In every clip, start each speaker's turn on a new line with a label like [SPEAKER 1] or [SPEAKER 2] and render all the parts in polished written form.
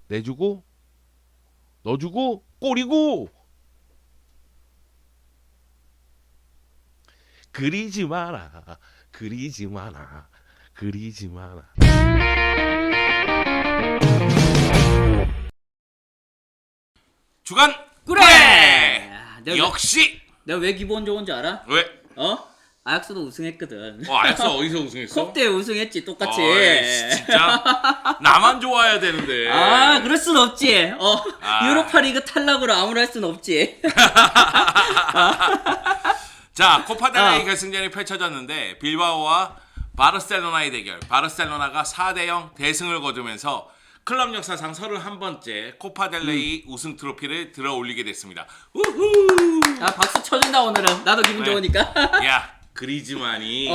[SPEAKER 1] 내주고 넣어주고 골이고. 그리지 마라 그리지 마라 그리지 마라.
[SPEAKER 2] 주간
[SPEAKER 3] 그래!
[SPEAKER 2] 꿀! 역시
[SPEAKER 3] 내가 왜 기분 좋은지 알아?
[SPEAKER 2] 왜?
[SPEAKER 3] 아약스도 우승했거든.
[SPEAKER 2] 아약스 어디서 우승했어?
[SPEAKER 3] 컵대 우승했지 똑같이.
[SPEAKER 2] 어이, 진짜 나만 좋아야 되는데.
[SPEAKER 3] 그럴 순 없지. 유로파리그 탈락으로 아무나 할 순 없지.
[SPEAKER 2] 자, 코파델레이 결승전이 펼쳐졌는데 빌바오와 바르셀로나의 대결. 바르셀로나가 4대0 대승을 거두면서 클럽 역사상 31번째 코파델레이 우승 트로피를 들어 올리게 됐습니다. 우후!
[SPEAKER 3] 박수 쳐준다 오늘은. 나도 기분
[SPEAKER 2] 네.
[SPEAKER 3] 좋으니까.
[SPEAKER 2] 야, 그리즈만이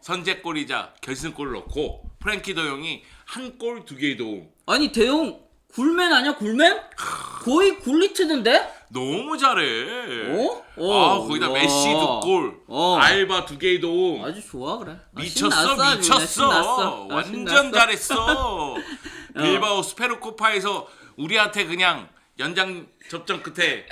[SPEAKER 2] 선제골이자 결승골을 넣고 프랭키 도용이 한 골 두 개의 도움.
[SPEAKER 3] 아니 대용 굴맨 아니야 굴맨? 거의 굴리트던데?
[SPEAKER 2] 너무 잘해. 거기다
[SPEAKER 3] 와.
[SPEAKER 2] 메시 두 골, 알바 두 개의 도움.
[SPEAKER 3] 아주 좋아 그래.
[SPEAKER 2] 미쳤어.
[SPEAKER 3] 신났어.
[SPEAKER 2] 완전 잘했어. 빌바오 스페르코파에서 우리한테 그냥 연장 접전 끝에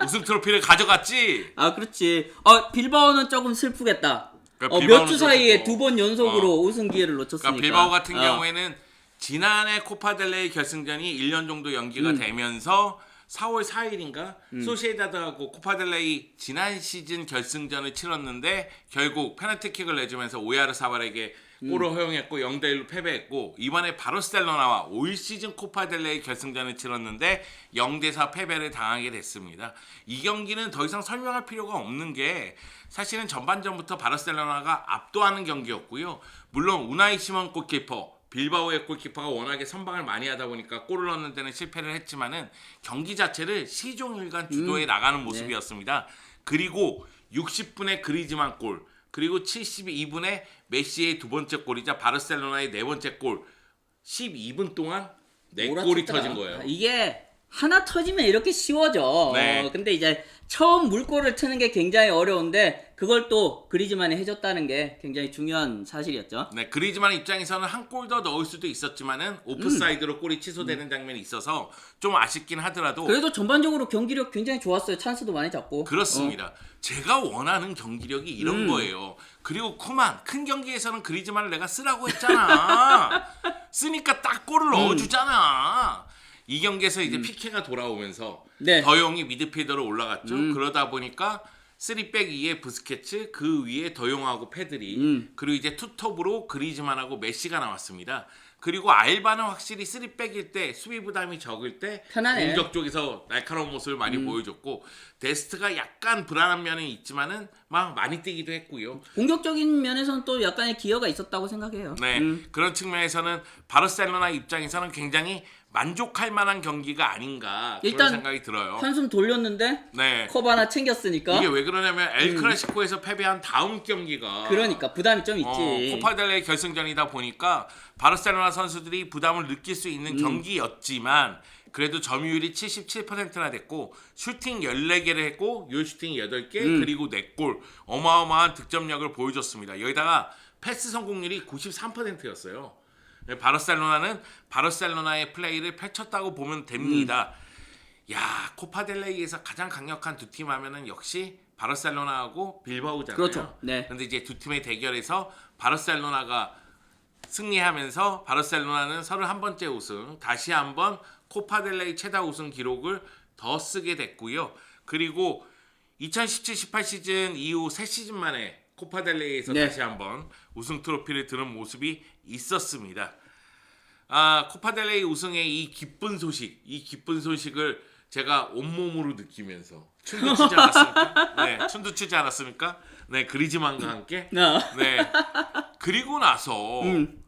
[SPEAKER 2] 우승 트로피를 가져갔지.
[SPEAKER 3] 그렇지. 빌바오는 조금 슬프겠다.
[SPEAKER 2] 그러니까
[SPEAKER 3] 몇 주
[SPEAKER 2] 빌바오는
[SPEAKER 3] 사이에
[SPEAKER 2] 슬프고.
[SPEAKER 3] 2번 연속으로 우승 기회를 놓쳤으니까.
[SPEAKER 2] 그러니까 빌바오 같은 경우에는 지난해 코파델레이 결승전이 1년 정도 연기가 되면서 4월 4일인가 소시에다드하고 코파델레이 지난 시즌 결승전을 치렀는데 결국 페널티킥을 내주면서 오야르사발에게 골을 허용했고 0대1로 패배했고, 이번에 바르셀로나와 올 시즌 코파델레이 결승전을 치렀는데 0대4 패배를 당하게 됐습니다. 이 경기는 더 이상 설명할 필요가 없는 게 사실은 전반전부터 바르셀로나가 압도하는 경기였고요. 물론 우나이 시몬 골키퍼, 빌바오의 골키퍼가 워낙에 선방을 많이 하다 보니까 골을 넣는 데는 실패를 했지만은 경기 자체를 시종일관 주도해 나가는 모습이었습니다. 그리고 60분에 그리즈만 골, 그리고 72분에 메시의 두 번째 골이자 바르셀로나의 네 번째 골, 12분 동안 네 골이 터진 거예요.
[SPEAKER 3] 이게 하나 터지면 이렇게 쉬워져.
[SPEAKER 2] 네.
[SPEAKER 3] 근데 이제 처음 물골을 트는 게 굉장히 어려운데 그걸 또 그리즈만이 해줬다는 게 굉장히 중요한 사실이었죠.
[SPEAKER 2] 네, 그리즈만 입장에서는 한 골 더 넣을 수도 있었지만은 오프사이드로 골이 취소되는 장면이 있어서 좀 아쉽긴 하더라도
[SPEAKER 3] 그래도 전반적으로 경기력 굉장히 좋았어요. 찬스도 많이 잡고.
[SPEAKER 2] 그렇습니다. 제가 원하는 경기력이 이런 거예요. 그리고 쿠만, 큰 경기에서는 그리즈만을 내가 쓰라고 했잖아. 쓰니까 딱 골을 넣어주잖아. 이 경기에서 이제 피케가 돌아오면서 더용이 미드필더로 올라갔죠. 그러다 보니까 3백 2에 부스케츠, 그 위에 더용하고 페드리, 그리고 이제 투톱으로 그리즈만하고 메시가 나왔습니다. 그리고 알바는 확실히 3백일 때 수비 부담이 적을 때
[SPEAKER 3] 편하네.
[SPEAKER 2] 공격 쪽에서 날카로운 모습을 많이 보여줬고, 데스트가 약간 불안한 면이 있지만은 막 많이 뛰기도 했고요.
[SPEAKER 3] 공격적인 면에서는 또 약간의 기여가 있었다고 생각해요.
[SPEAKER 2] 네, 그런 측면에서는 바르셀로나 입장에서는 굉장히 만족할 만한 경기가 아닌가 그런
[SPEAKER 3] 일단
[SPEAKER 2] 생각이 들어요.
[SPEAKER 3] 한숨 돌렸는데
[SPEAKER 2] 네.
[SPEAKER 3] 컵 하나 챙겼으니까.
[SPEAKER 2] 이게 왜 그러냐면 엘클라시코에서 패배한 다음 경기가
[SPEAKER 3] 그러니까 부담이 좀 있지.
[SPEAKER 2] 코파델레이 결승전이다 보니까 바르셀로나 선수들이 부담을 느낄 수 있는 경기였지만 그래도 점유율이 77%나 됐고 슈팅 14개를 했고 요슈팅 8개 그리고 4골, 어마어마한 득점력을 보여줬습니다. 여기다가 패스 성공률이 93%였어요. 바르셀로나는 바르셀로나의 플레이를 펼쳤다고 보면 됩니다. 야, 코파델레이에서 가장 강력한 두 팀 하면은 역시 바르셀로나하고 빌바오잖아요.
[SPEAKER 3] 그렇죠. 네.
[SPEAKER 2] 근데 이제 두 팀의 대결에서 바르셀로나가 승리하면서 바르셀로나는 31번째 우승, 다시 한번 코파델레이 최다 우승 기록을 더 쓰게 됐고요. 그리고 2017-18 시즌 이후 3시즌 만에 코파델레이에서 다시 한번 우승 트로피를 드는 모습이 있었습니다. 코파델레이 우승의 이 기쁜 소식을 제가 온몸으로 느끼면서 춤도 추지 않았습니까? 네, 춤도 추지 않았습니까? 네, 그리즈만과 함께. 네, 그리고 나서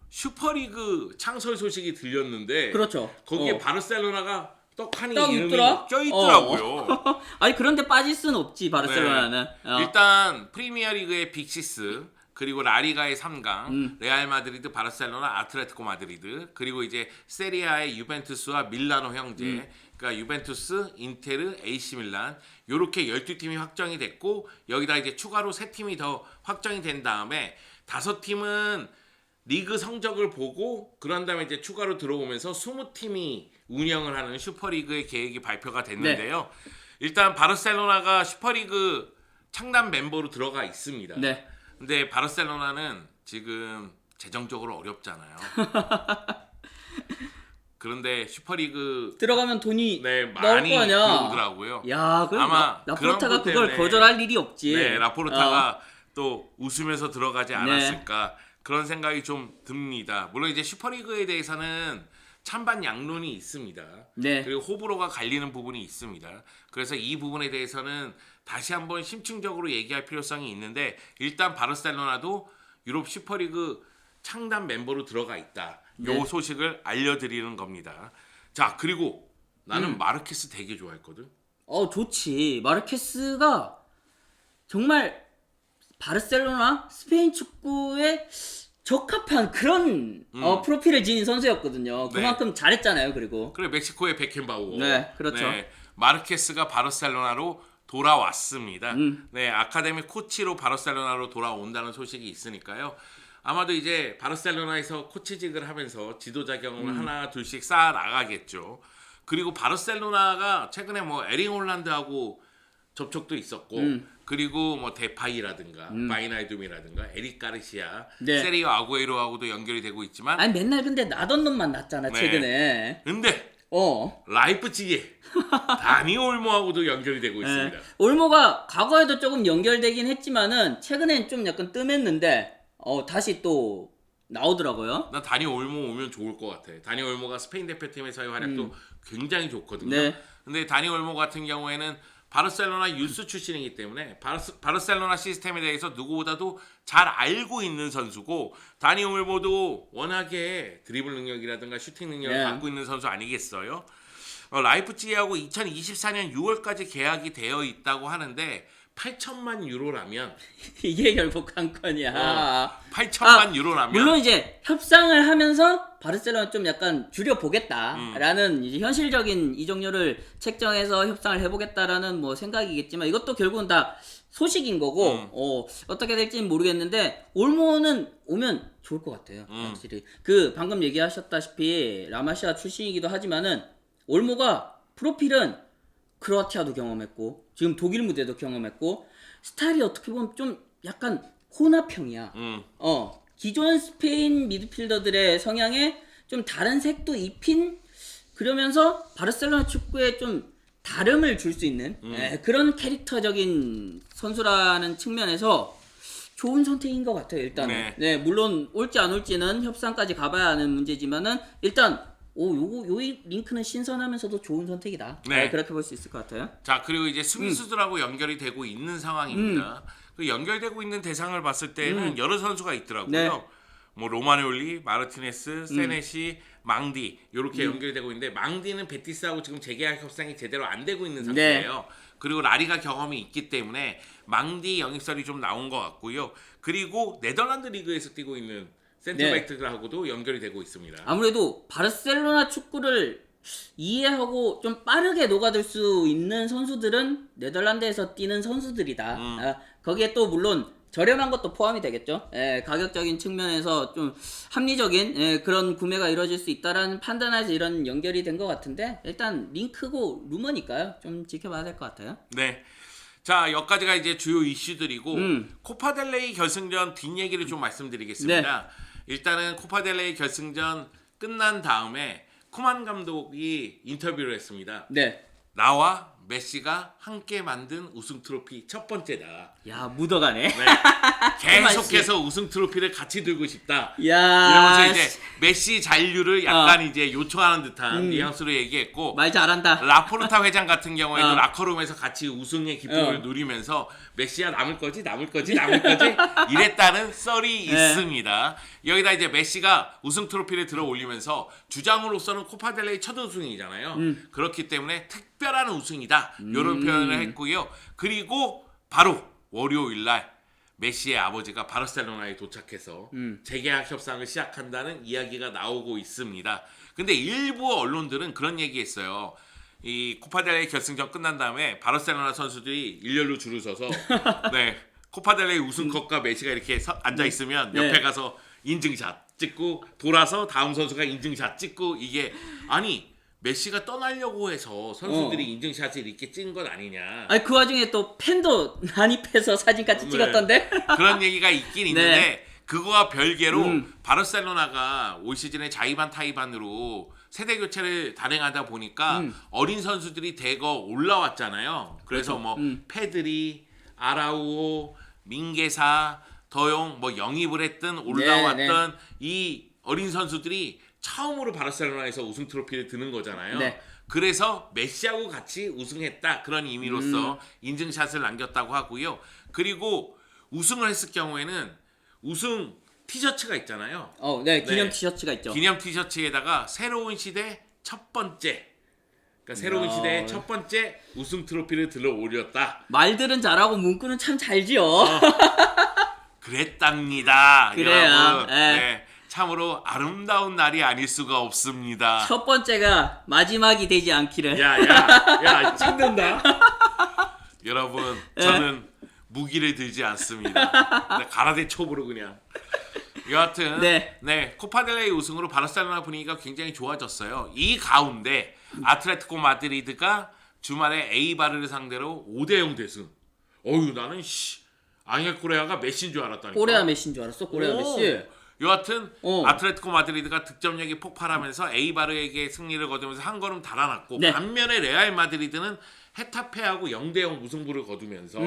[SPEAKER 2] 슈퍼리그 창설 소식이 들렸는데,
[SPEAKER 3] 그렇죠.
[SPEAKER 2] 거기에 바르셀로나가 떡하니
[SPEAKER 3] 딱
[SPEAKER 2] 이름이
[SPEAKER 3] 있더라?
[SPEAKER 2] 껴있더라고요.
[SPEAKER 3] 아니 그런데 빠질 수는 없지 바르셀로나는.
[SPEAKER 2] 일단 프리미어리그의 빅시스, 그리고 라리가의 3강, 레알 마드리드, 바르셀로나, 아틀레티코 마드리드, 그리고 이제 세리아의 유벤투스와 밀라노 형제, 그러니까 유벤투스, 인테르, AC 밀란, 요렇게 12팀이 확정이 됐고, 여기다 이제 추가로 3팀이 더 확정이 된 다음에 5팀은 리그 성적을 보고 그런 다음에 이제 추가로 들어오면서 20팀이 운영을 하는 슈퍼리그의 계획이 발표가 됐는데요. 일단 바르셀로나가 슈퍼리그 창단 멤버로 들어가 있습니다.
[SPEAKER 3] 네.
[SPEAKER 2] 근데 바르셀로나는 지금 재정적으로 어렵잖아요. 그런데 슈퍼리그
[SPEAKER 3] 들어가면 돈이
[SPEAKER 2] 네,
[SPEAKER 3] 나올
[SPEAKER 2] 많이
[SPEAKER 3] 거 아니야.
[SPEAKER 2] 들어오더라고요.
[SPEAKER 3] 야, 그럼
[SPEAKER 2] 아마
[SPEAKER 3] 라포르타가
[SPEAKER 2] 그런 것
[SPEAKER 3] 그걸
[SPEAKER 2] 때문에
[SPEAKER 3] 거절할 일이 없지.
[SPEAKER 2] 네, 라포르타가 또 웃으면서 들어가지
[SPEAKER 3] 네.
[SPEAKER 2] 않았을까 그런 생각이 좀 듭니다. 물론 이제 슈퍼리그에 대해서는 찬반 양론이 있습니다.
[SPEAKER 3] 네.
[SPEAKER 2] 그리고 호불호가 갈리는 부분이 있습니다. 그래서 이 부분에 대해서는 다시 한번 심층적으로 얘기할 필요성이 있는데 일단 바르셀로나도 유럽 슈퍼리그 창단 멤버로 들어가 있다. 요
[SPEAKER 3] 네.
[SPEAKER 2] 소식을 알려드리는 겁니다. 자, 그리고 나는 마르케스 되게 좋아했거든.
[SPEAKER 3] 좋지. 마르케스가 정말 바르셀로나 스페인 축구에 적합한 그런 프로필을 지닌 선수였거든요.
[SPEAKER 2] 네.
[SPEAKER 3] 그만큼 잘했잖아요. 그리고
[SPEAKER 2] 그래 멕시코의 베켄바우어.
[SPEAKER 3] 네, 그렇죠.
[SPEAKER 2] 마르케스가 바르셀로나로 돌아왔습니다. 네, 아카데미 코치로 바르셀로나로 돌아온다는 소식이 있으니까요. 아마도 이제 바르셀로나에서 코치직을 하면서 지도자 경험을 하나 둘씩 쌓아 나가겠죠. 그리고 바르셀로나가 최근에 뭐 에링 홀란드하고 접촉도 있었고 그리고 뭐 데파이라든가 바이나이둠이라든가 에릭 가르시아,
[SPEAKER 3] 네.
[SPEAKER 2] 세리오 아구에로하고도 연결이 되고 있지만
[SPEAKER 3] 아니 맨날 근데 나던 놈만 났잖아.
[SPEAKER 2] 네.
[SPEAKER 3] 최근에.
[SPEAKER 2] 근데
[SPEAKER 3] 어.
[SPEAKER 2] 라이프치히 다니 올모하고도 연결이 되고
[SPEAKER 3] 네.
[SPEAKER 2] 있습니다.
[SPEAKER 3] 올모가 과거에도 조금 연결되긴 했지만은 최근엔 좀 약간 뜸했는데 다시 또 나오더라고요.
[SPEAKER 2] 난 다니 올모 오면 좋을 것 같아. 다니 올모가 스페인 대표팀에서의 활약도 굉장히 좋거든요.
[SPEAKER 3] 네.
[SPEAKER 2] 근데 다니 올모 같은 경우에는 바르셀로나 유스 출신이기 때문에 바르셀로나 시스템에 대해서 누구보다도 잘 알고 있는 선수고 다니 올모도 워낙에 드리블 능력이라든가 슈팅 능력을
[SPEAKER 3] 네.
[SPEAKER 2] 갖고 있는 선수 아니겠어요? 라이프치히하고 2024년 6월까지 계약이 되어 있다고 하는데 8천만 유로라면
[SPEAKER 3] 이게 결국 관건이야.
[SPEAKER 2] 8천만 유로라면
[SPEAKER 3] 물론 이제 협상을 하면서 바르셀로나 좀 약간 줄여 보겠다라는 이제 현실적인 이적료를 책정해서 협상을 해보겠다라는 뭐 생각이겠지만 이것도 결국은 다 소식인 거고 어떻게 될지는 모르겠는데 올모는 오면 좋을 것 같아요. 확실히 그 방금 얘기하셨다시피 라마시아 출신이기도 하지만은 올모가 프로필은 크로아티아도 경험했고 지금 독일 무대도 경험했고 스타일이 어떻게 보면 좀 약간 호나평이야. 기존 스페인 미드필더들의 성향에 좀 다른 색도 입힌 그러면서 바르셀로나 축구에 좀 다름을 줄 수 있는 그런 캐릭터적인 선수라는 측면에서 좋은 선택인 것 같아요. 일단은 네, 물론 올지 안 올지는 협상까지 가봐야 하는 문제지만은 일단 요 링크는 신선하면서도 좋은 선택이다.
[SPEAKER 2] 네.
[SPEAKER 3] 그렇게 볼 수 있을 것 같아요.
[SPEAKER 2] 자, 그리고 이제 수비수들하고 연결이 되고 있는 상황입니다. 그 연결되고 있는 대상을 봤을 때는 여러 선수가 있더라고요.
[SPEAKER 3] 네.
[SPEAKER 2] 뭐 로마니올리, 마르티네스, 세네시, 망디 이렇게 연결이 되고 있는데 망디는 베티스하고 지금 재계약 협상이 제대로 안 되고 있는 상태예요. 그리고 라리가 경험이 있기 때문에 망디 영입설이 좀 나온 것 같고요. 그리고 네덜란드 리그에서 뛰고 있는 센터백들하고도 연결이 되고 있습니다.
[SPEAKER 3] 아무래도 바르셀로나 축구를 이해하고 좀 빠르게 녹아들 수 있는 선수들은 네덜란드에서 뛰는 선수들이다. 거기에 또 물론 저렴한 것도 포함이 되겠죠. 가격적인 측면에서 좀 합리적인 그런 구매가 이루어질 수 있다라는 판단에서 이런 연결이 된 것 같은데 일단 링크고 루머니까요. 좀 지켜봐야 될 것 같아요.
[SPEAKER 2] 네. 자, 여기까지가 이제 주요 이슈들이고 코파델레이 결승전 뒷얘기를 좀 말씀드리겠습니다. 일단은 코파델레이 결승전 끝난 다음에 쿠만 감독이 인터뷰를 했습니다.
[SPEAKER 3] 네.
[SPEAKER 2] 나와 메시가 함께 만든 우승 트로피 첫 번째다.
[SPEAKER 3] 야, 묻어가네.
[SPEAKER 2] 네. 계속해서 우승 트로피를 같이 들고 싶다.
[SPEAKER 3] 야,
[SPEAKER 2] 이러면서 이제 메시 잔류를 약간 이제 요청하는 듯한 뉘앙스로 얘기했고
[SPEAKER 3] 말 잘한다.
[SPEAKER 2] 라포르타 회장 같은 경우에도 라커룸에서 같이 우승의 기쁨을 누리면서 메시야 남을 거지 이랬다는 썰이 있습니다. 여기다 이제 메시가 우승 트로피를 들어 올리면서 주장으로서는 코파델레이 첫 우승이잖아요. 그렇기 때문에 특별한 우승이다. 이런 표현을 했고요. 그리고 바로 월요일 날 메시의 아버지가 바르셀로나에 도착해서 재계약 협상을 시작한다는 이야기가 나오고 있습니다. 근데 일부 언론들은 그런 얘기했어요. 이 코파델레이 결승전 끝난 다음에 바르셀로나 선수들이 일렬로 줄을 서서 코파델레이 우승컵과 메시가 이렇게 앉아 있으면 옆에 가서 인증샷 찍고 돌아서 다음 선수가 인증샷 찍고 이게 아니 메시가 떠나려고 해서 선수들이 인증샷을 이렇게 찍은 건 아니냐.
[SPEAKER 3] 아니 그 와중에 또 팬도 난입해서 사진 같이
[SPEAKER 2] 네.
[SPEAKER 3] 찍었던데.
[SPEAKER 2] 그런 얘기가 있긴 있는데
[SPEAKER 3] 네.
[SPEAKER 2] 그거와 별개로 바르셀로나가 올 시즌에 자이반 타이반으로 세대 교체를 단행하다 보니까 어린 선수들이 대거 올라왔잖아요. 그래서 뭐 페드리, 아라우오, 민게사, 더용 뭐 영입을 했든 올라왔던 이 어린 선수들이 처음으로 바르셀로나에서 우승 트로피를 드는 거잖아요.
[SPEAKER 3] 네.
[SPEAKER 2] 그래서 메시하고 같이 우승했다 그런 의미로서 인증샷을 남겼다고 하고요. 그리고 우승을 했을 경우에는 우승 티셔츠가 있잖아요.
[SPEAKER 3] 네, 기념
[SPEAKER 2] 네.
[SPEAKER 3] 티셔츠가 있죠.
[SPEAKER 2] 기념 티셔츠에다가 새로운 시대 첫 번째, 그러니까 새로운 시대의 첫 번째 우승 트로피를 들어 올렸다.
[SPEAKER 3] 말들은 잘하고 문구는 참 잘 지어.
[SPEAKER 2] 그랬답니다.
[SPEAKER 3] 그래요.
[SPEAKER 2] 여러분.
[SPEAKER 3] 예.
[SPEAKER 2] 네, 참으로 아름다운 날이 아닐 수가 없습니다.
[SPEAKER 3] 첫 번째가 마지막이 되지 않기를.
[SPEAKER 2] 야, 찍는다. 여러분, 저는 무기를 들지 않습니다. 네, 가라데 촉으로 그냥. 여하튼
[SPEAKER 3] 네.
[SPEAKER 2] 코파델레이 우승으로 바르셀로나 분위기가 굉장히 좋아졌어요. 이 가운데 아틀레티코 마드리드가 주말에 에이바르를 상대로 5대0 대승. 어휴, 나는 앙헬 코레아가 메시인 줄 알았다니까.
[SPEAKER 3] 코레아 메시인 줄 알았어. 코레아 메시.
[SPEAKER 2] 여하튼 아틀레티코 마드리드가 득점력이 폭발하면서 에이바르에게 승리를 거두면서 한 걸음 달아났고
[SPEAKER 3] 네.
[SPEAKER 2] 반면에 레알 마드리드는 헤타페하고 0대0 무승부를 거두면서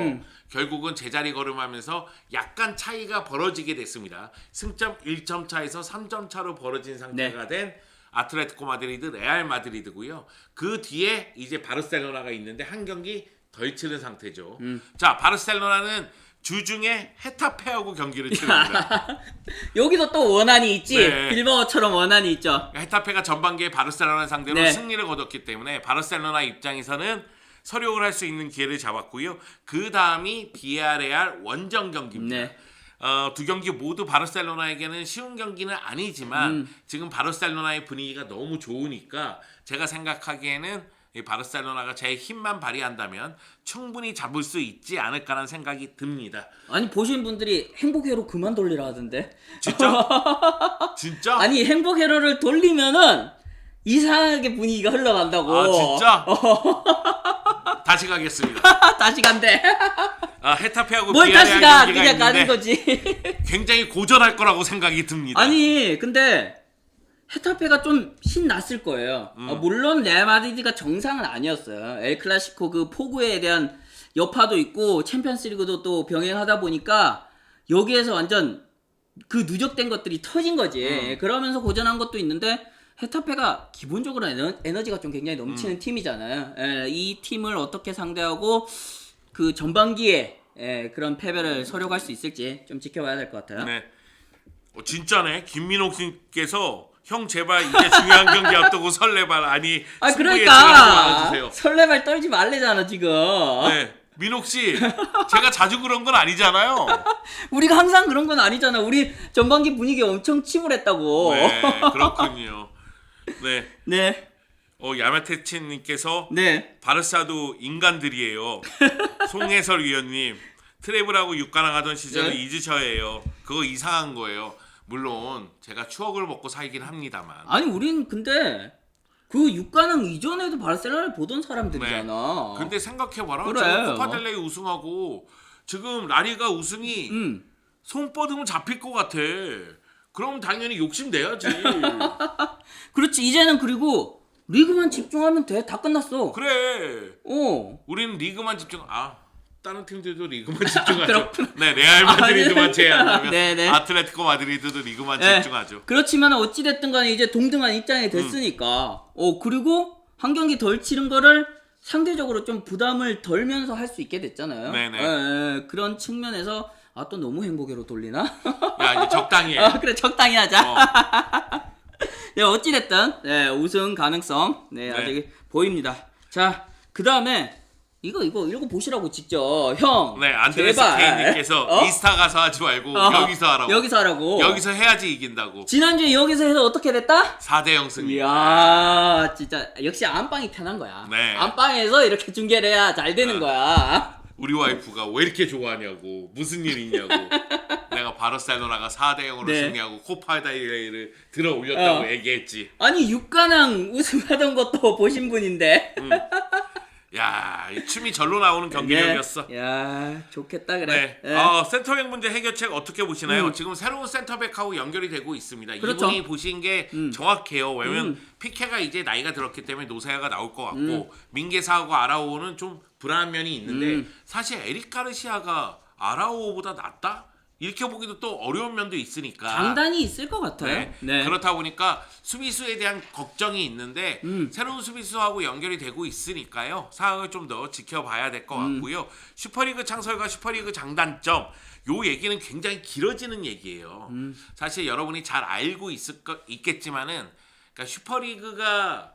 [SPEAKER 2] 결국은 제자리 걸음하면서 약간 차이가 벌어지게 됐습니다. 승점 1점 차에서 3점 차로 벌어진 상태가 된 아틀레티코 마드리드, 레알 마드리드고요. 그 뒤에 이제 바르셀로나가 있는데 한 경기 덜 치른 상태죠. 자, 바르셀로나는 주중에 헤타페하고 경기를 치릅니다.
[SPEAKER 3] 여기도 또 원한이 있지.
[SPEAKER 2] 네.
[SPEAKER 3] 빌바오처럼 원한이 있죠.
[SPEAKER 2] 헤타페가 전반기에 바르셀로나 상대로
[SPEAKER 3] 네.
[SPEAKER 2] 승리를 거뒀기 때문에 바르셀로나 입장에서는 서력을 할 수 있는 기회를 잡았고요. 그 다음이 비아레알 원정 경기입니다.
[SPEAKER 3] 네.
[SPEAKER 2] 두 경기 모두 바르셀로나에게는 쉬운 경기는 아니지만 지금 바르셀로나의 분위기가 너무 좋으니까 제가 생각하기에는 이 바르셀로나가 제 힘만 발휘한다면 충분히 잡을 수 있지 않을까라는 생각이 듭니다.
[SPEAKER 3] 아니 보신 분들이 행복회로 그만 돌리라 하던데.
[SPEAKER 2] 진짜? 진짜?
[SPEAKER 3] 아니 행복회로를 돌리면은 이상하게 분위기가 흘러간다고.
[SPEAKER 2] 아 진짜? 다시 가겠습니다.
[SPEAKER 3] 다시 간대.
[SPEAKER 2] 헤타페하고
[SPEAKER 3] 뭘 다시
[SPEAKER 2] 비아레알
[SPEAKER 3] 가?
[SPEAKER 2] 경기가
[SPEAKER 3] 그냥 가는
[SPEAKER 2] 있는데
[SPEAKER 3] 거지.
[SPEAKER 2] 굉장히 고전할 거라고 생각이 듭니다.
[SPEAKER 3] 아니 근데 헤타페가 좀 신났을 거예요. 물론 레알 마드리드가 정상은 아니었어요. 엘 클라시코 그 포구에 대한 여파도 있고 챔피언스리그도 또 병행하다 보니까 여기에서 완전 그 누적된 것들이 터진 거지. 그러면서 고전한 것도 있는데 헤타페가 기본적으로 에너지가 좀 굉장히 넘치는 팀이잖아요. 이 팀을 어떻게 상대하고 그 전반기에 그런 패배를 서려할 수 있을지 좀 지켜봐야 될 것 같아요.
[SPEAKER 2] 네. 진짜네. 김민옥님께서 형 제발 이제 중요한 경기 앞두고 설레발 아니 승부에
[SPEAKER 3] 그러니까
[SPEAKER 2] 들어가지
[SPEAKER 3] 설레발 떨지 말래잖아 지금.
[SPEAKER 2] 네. 민옥 씨, 제가 자주 그런 건 아니잖아요.
[SPEAKER 3] 우리가 항상 그런 건 아니잖아. 우리 전반기 분위기 엄청 침울했다고.
[SPEAKER 2] 네, 그렇군요. 네.
[SPEAKER 3] 네.
[SPEAKER 2] 야마테치님께서
[SPEAKER 3] 네.
[SPEAKER 2] 바르사도 인간들이에요. 송해설 위원님, 트래블하고 육가랑 하던 시절을
[SPEAKER 3] 네.
[SPEAKER 2] 잊으셔야 해요. 그거 이상한 거예요. 물론 제가 추억을 먹고 살긴 합니다만.
[SPEAKER 3] 아니 우린 근데 그 6관왕 이전에도 바르셀로나를 보던 사람들이잖아.
[SPEAKER 2] 근데 생각해봐라.
[SPEAKER 3] 그래.
[SPEAKER 2] 지금 코파델레이 우승하고 지금 라리가 우승이 손 뻗으면 잡힐 것 같아. 그럼 당연히 욕심내야지.
[SPEAKER 3] 그렇지. 이제는 그리고 리그만 집중하면 돼. 다 끝났어.
[SPEAKER 2] 그래. 우리는 리그만 집중. 다른 팀들도 리그만 집중하죠.
[SPEAKER 3] 그렇구나.
[SPEAKER 2] 네, 레알 마드리드만 제외한다면
[SPEAKER 3] 네네.
[SPEAKER 2] 아틀레티코 마드리드도 리그만
[SPEAKER 3] 네.
[SPEAKER 2] 집중하죠.
[SPEAKER 3] 그렇지만 어찌됐든 간에 이제 동등한 입장이 됐으니까. 그리고 한 경기 덜 치른 거를 상대적으로 좀 부담을 덜면서 할 수 있게 됐잖아요.
[SPEAKER 2] 네네.
[SPEAKER 3] 그런 측면에서 또 너무 행복으로 돌리나?
[SPEAKER 2] 야, 이제 적당히 해.
[SPEAKER 3] 그래 적당히 하자. 네, 어찌됐든 우승 가능성 아직 보입니다. 자, 그 다음에 이거 읽어보시라고 직접. 형,
[SPEAKER 2] 네, 안드레스
[SPEAKER 3] 제발.
[SPEAKER 2] 케인님께서 이스타 가서 하지 말고 여기서 하라고.
[SPEAKER 3] 여기서 하라고.
[SPEAKER 2] 여기서 해야지 이긴다고.
[SPEAKER 3] 지난주에 여기서 해서 어떻게 됐다?
[SPEAKER 2] 4대0 승리.
[SPEAKER 3] 이야, 진짜 역시 안방이 편한 거야.
[SPEAKER 2] 네.
[SPEAKER 3] 안방에서 이렇게 중계를 해야 잘 되는 거야.
[SPEAKER 2] 우리 와이프가 왜 이렇게 좋아하냐고. 무슨 일 있냐고. 내가 바르셀로나가 4대0으로
[SPEAKER 3] 네.
[SPEAKER 2] 승리하고 코파 델레이를 들어 올렸다고 얘기했지.
[SPEAKER 3] 아니 6관왕 우승하던 것도 보신 분인데.
[SPEAKER 2] 야, 이 춤이 절로 나오는 경기력이었어.
[SPEAKER 3] 네. 야, 좋겠다 그래.
[SPEAKER 2] 네.
[SPEAKER 3] 네.
[SPEAKER 2] 센터백 문제 해결책 어떻게 보시나요? 지금 새로운 센터백하고 연결이 되고 있습니다.
[SPEAKER 3] 그렇죠.
[SPEAKER 2] 이분이 보신 게 정확해요. 왜냐면 피케가 이제 나이가 들었기 때문에 노사야가 나올 것 같고 민게사하고 아라오는 좀 불안한 면이 있는데 사실 에릭 가르시아가 아라오보다 낫다? 이렇게 보기도 또 어려운 면도 있으니까
[SPEAKER 3] 장단이 있을 것 같아요.
[SPEAKER 2] 네.
[SPEAKER 3] 네.
[SPEAKER 2] 그렇다 보니까 수비수에 대한 걱정이 있는데 새로운 수비수하고 연결이 되고 있으니까요. 상황을 좀 더 지켜봐야 될 것 같고요. 슈퍼리그 창설과 슈퍼리그 장단점 요 얘기는 굉장히 길어지는 얘기예요. 사실 여러분이 잘 알고 있겠지만은 그러니까 슈퍼리그가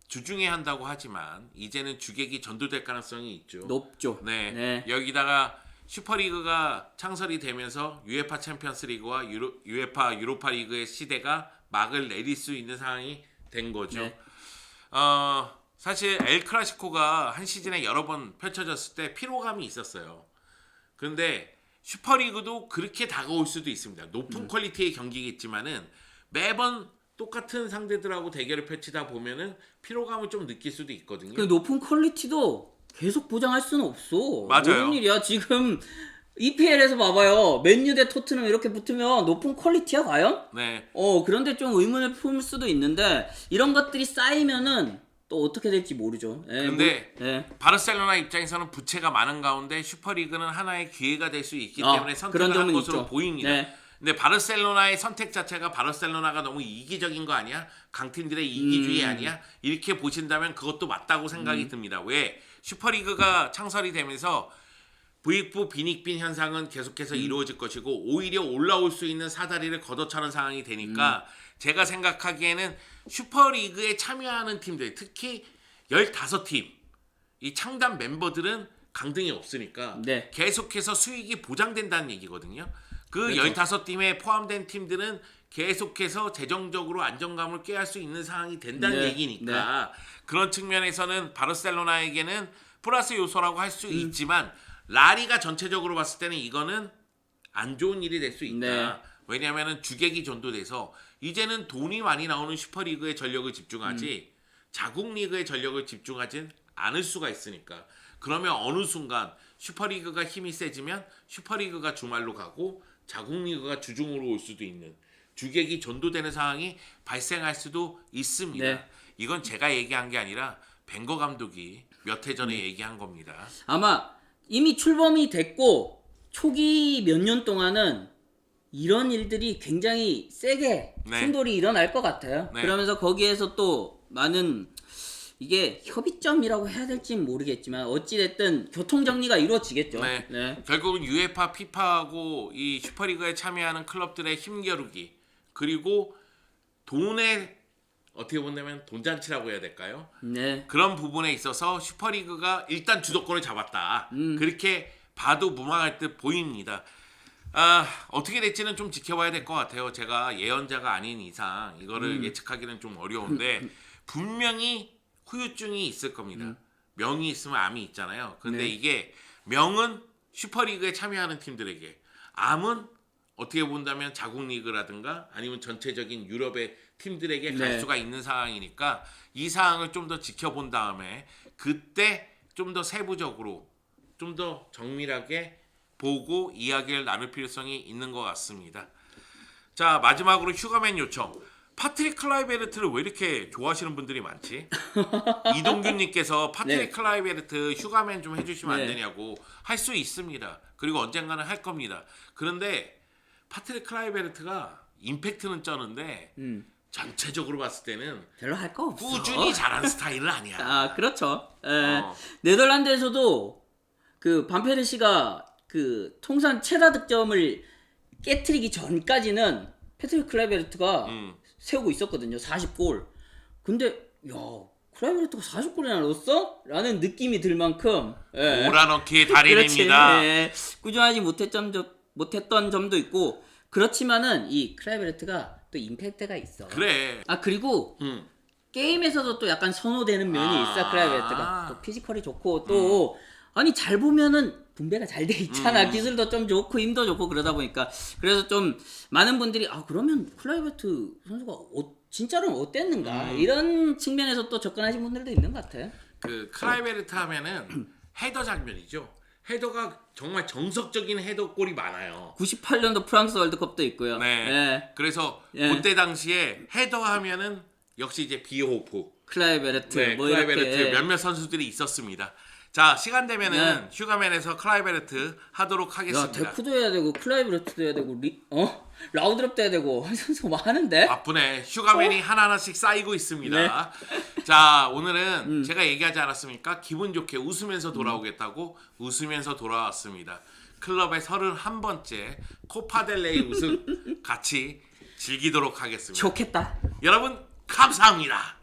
[SPEAKER 2] 주중에 한다고 하지만 이제는 주객이 전도될 가능성이 있죠.
[SPEAKER 3] 높죠.
[SPEAKER 2] 네.
[SPEAKER 3] 네.
[SPEAKER 2] 여기다가 슈퍼리그가 창설이 되면서 UEFA 챔피언스리그와 UEFA 유로파리그의 시대가 막을 내릴 수 있는 상황이 된 거죠.
[SPEAKER 3] 네.
[SPEAKER 2] 사실 엘 클라시코가 한 시즌에 여러 번 펼쳐졌을 때 피로감이 있었어요. 그런데 슈퍼리그도 그렇게 다가올 수도 있습니다. 높은 퀄리티의 경기겠지만은 매번 똑같은 상대들하고 대결을 펼치다 보면은 피로감을 좀 느낄 수도 있거든요.
[SPEAKER 3] 그 높은 퀄리티도 계속 보장할 수는 없어.
[SPEAKER 2] 맞아요.
[SPEAKER 3] 무슨 일이야? 지금 EPL에서 봐봐요. 맨유 대 토트넘 이렇게 붙으면 높은 퀄리티야 과연?
[SPEAKER 2] 네.
[SPEAKER 3] 그런데 좀 의문을 품을 수도 있는데 이런 것들이 쌓이면은 또 어떻게 될지 모르죠.
[SPEAKER 2] 근데
[SPEAKER 3] 네.
[SPEAKER 2] 바르셀로나 입장에서는 부채가 많은 가운데 슈퍼리그는 하나의 기회가 될 수 있기 때문에
[SPEAKER 3] 그런
[SPEAKER 2] 선택을 한
[SPEAKER 3] 점은
[SPEAKER 2] 것으로
[SPEAKER 3] 있죠.
[SPEAKER 2] 보입니다.
[SPEAKER 3] 네.
[SPEAKER 2] 근데 바르셀로나의 선택 자체가 바르셀로나가 너무 이기적인 거 아니야? 강팀들의 이기주의 아니야? 이렇게 보신다면 그것도 맞다고 생각이 듭니다. 왜? 슈퍼리그가 창설이 되면서 부익부 빈익빈 현상은 계속해서 이루어질 것이고 오히려 올라올 수 있는 사다리를 걷어차는 상황이 되니까 제가 생각하기에는 슈퍼리그에 참여하는 팀들 특히 15팀 이 창단 멤버들은 강등이 없으니까
[SPEAKER 3] 네.
[SPEAKER 2] 계속해서 수익이 보장된다는 얘기거든요. 그
[SPEAKER 3] 그렇죠.
[SPEAKER 2] 15팀에 포함된 팀들은 계속해서 재정적으로 안정감을 꾀할 수 있는 상황이 된다는
[SPEAKER 3] 네.
[SPEAKER 2] 얘기니까 그런 측면에서는 바르셀로나에게는 플러스 요소라고 할 수 있지만 라리가 전체적으로 봤을 때는 이거는 안 좋은 일이 될 수 있다.
[SPEAKER 3] 네.
[SPEAKER 2] 왜냐하면 주객이 전도돼서 이제는 돈이 많이 나오는 슈퍼리그에 전력을 집중하지 자국 리그에 전력을 집중하진 않을 수가 있으니까 그러면 어느 순간 슈퍼리그가 힘이 세지면 슈퍼리그가 주말로 가고 자국 리그가 주중으로 올 수도 있는 주객이 전도되는 상황이 발생할 수도 있습니다.
[SPEAKER 3] 네.
[SPEAKER 2] 이건 제가 얘기한 게 아니라 벵거 감독이 몇 해 전에 얘기한 겁니다.
[SPEAKER 3] 아마 이미 출범이 됐고 초기 몇 년 동안은 이런 일들이 굉장히 세게
[SPEAKER 2] 네.
[SPEAKER 3] 충돌이 일어날 것 같아요.
[SPEAKER 2] 네.
[SPEAKER 3] 그러면서 거기에서 또 많은 이게 협의점이라고 해야 될지는 모르겠지만 어찌됐든 교통정리가 이루어지겠죠.
[SPEAKER 2] 네.
[SPEAKER 3] 네.
[SPEAKER 2] 결국은 UEFA, 피파하고 이 슈퍼리그에 참여하는 클럽들의 힘겨루기 그리고 돈의 어떻게 본다면 돈잔치라고 해야 될까요?
[SPEAKER 3] 네.
[SPEAKER 2] 그런 부분에 있어서 슈퍼리그가 일단 주도권을 잡았다. 그렇게 봐도 무방할 듯 보입니다. 어떻게 될지는 좀 지켜봐야 될 것 같아요. 제가 예언자가 아닌 이상 이거를 예측하기는 좀 어려운데 분명히 후유증이 있을 겁니다. 명이 있으면 암이 있잖아요. 근데
[SPEAKER 3] 네.
[SPEAKER 2] 이게 명은 슈퍼리그에 참여하는 팀들에게, 암은 어떻게 본다면 자국 리그라든가 아니면 전체적인 유럽의 팀들에게 갈
[SPEAKER 3] 네.
[SPEAKER 2] 수가 있는 상황이니까 이 상황을 좀 더 지켜본 다음에 그때 좀 더 세부적으로 좀 더 정밀하게 보고 이야기를 나눌 필요성이 있는 것 같습니다. 자, 마지막으로 휴가맨 요청. 파트릭 클라이베르트를 왜 이렇게 좋아하시는 분들이 많지? 이동균님께서 파트릭
[SPEAKER 3] 네.
[SPEAKER 2] 클라이베르트 휴가맨 좀 해주시면
[SPEAKER 3] 네.
[SPEAKER 2] 안 되냐고. 할 수 있습니다. 그리고 언젠가는 할 겁니다. 그런데 파트릭 클라이베르트가 임팩트는 쩌는데 전체적으로 봤을 때는
[SPEAKER 3] 별로 할 거 없어.
[SPEAKER 2] 꾸준히 잘하는 스타일은 아니야.
[SPEAKER 3] 그렇죠.
[SPEAKER 2] 어.
[SPEAKER 3] 네덜란드에서도 그 반페르시가 그 통산 최다 득점을 깨트리기 전까지는 패트릭 클라이베르트가 세우고 있었거든요. 40골. 근데 야, 클라이베르트가 40골이나 넣었어? 라는 느낌이 들 만큼
[SPEAKER 2] 몰아넣기의
[SPEAKER 3] 그렇지.
[SPEAKER 2] 달인입니다.
[SPEAKER 3] 꾸준하지 못했던 점도 있고 그렇지만은 이 클라이베르트가 또 임팩트가 있어.
[SPEAKER 2] 그래.
[SPEAKER 3] 그리고 게임에서도 또 약간 선호되는 면이
[SPEAKER 2] 아.
[SPEAKER 3] 있어. 클라이베르트가 또 피지컬이 좋고 또 아니 잘 보면은 분배가 잘 돼 있잖아. 기술도 좀 좋고 힘도 좋고 그러다 보니까 그래서 좀 많은 분들이 아 그러면 클라이베르트 선수가 진짜로는 어땠는가 이런 측면에서 또 접근하신 분들도 있는 것 같아.
[SPEAKER 2] 그 클라이베르트 하면은 헤더 장면이죠. 헤더가 정말 정석적인 헤더골이 많아요.
[SPEAKER 3] 98년도 프랑스 월드컵도 있고요.
[SPEAKER 2] 네.
[SPEAKER 3] 예.
[SPEAKER 2] 그래서
[SPEAKER 3] 예.
[SPEAKER 2] 그때 당시에 헤더 하면은 역시 이제 비호프,
[SPEAKER 3] 클라이베르트
[SPEAKER 2] 네,
[SPEAKER 3] 뭐
[SPEAKER 2] 클라이베르트
[SPEAKER 3] 이렇게
[SPEAKER 2] 몇몇 선수들이 있었습니다. 자, 시간 되면은 휴가맨에서 클라이베르트 하도록
[SPEAKER 3] 야
[SPEAKER 2] 하겠습니다.
[SPEAKER 3] 데크도 해야 되고 클라이베르트도 해야 되고 라우드롭도 해야 되고 선수 뭐 하는데?
[SPEAKER 2] 바쁘네. 휴가맨이 하나하나씩 쌓이고 있습니다. 자, 오늘은 제가 얘기하지 않았습니까? 기분 좋게 웃으면서 돌아오겠다고 웃으면서 돌아왔습니다. 클럽의 31번째 코파델레이 우승 같이 즐기도록 하겠습니다.
[SPEAKER 3] 좋겠다.
[SPEAKER 2] 여러분 감사합니다.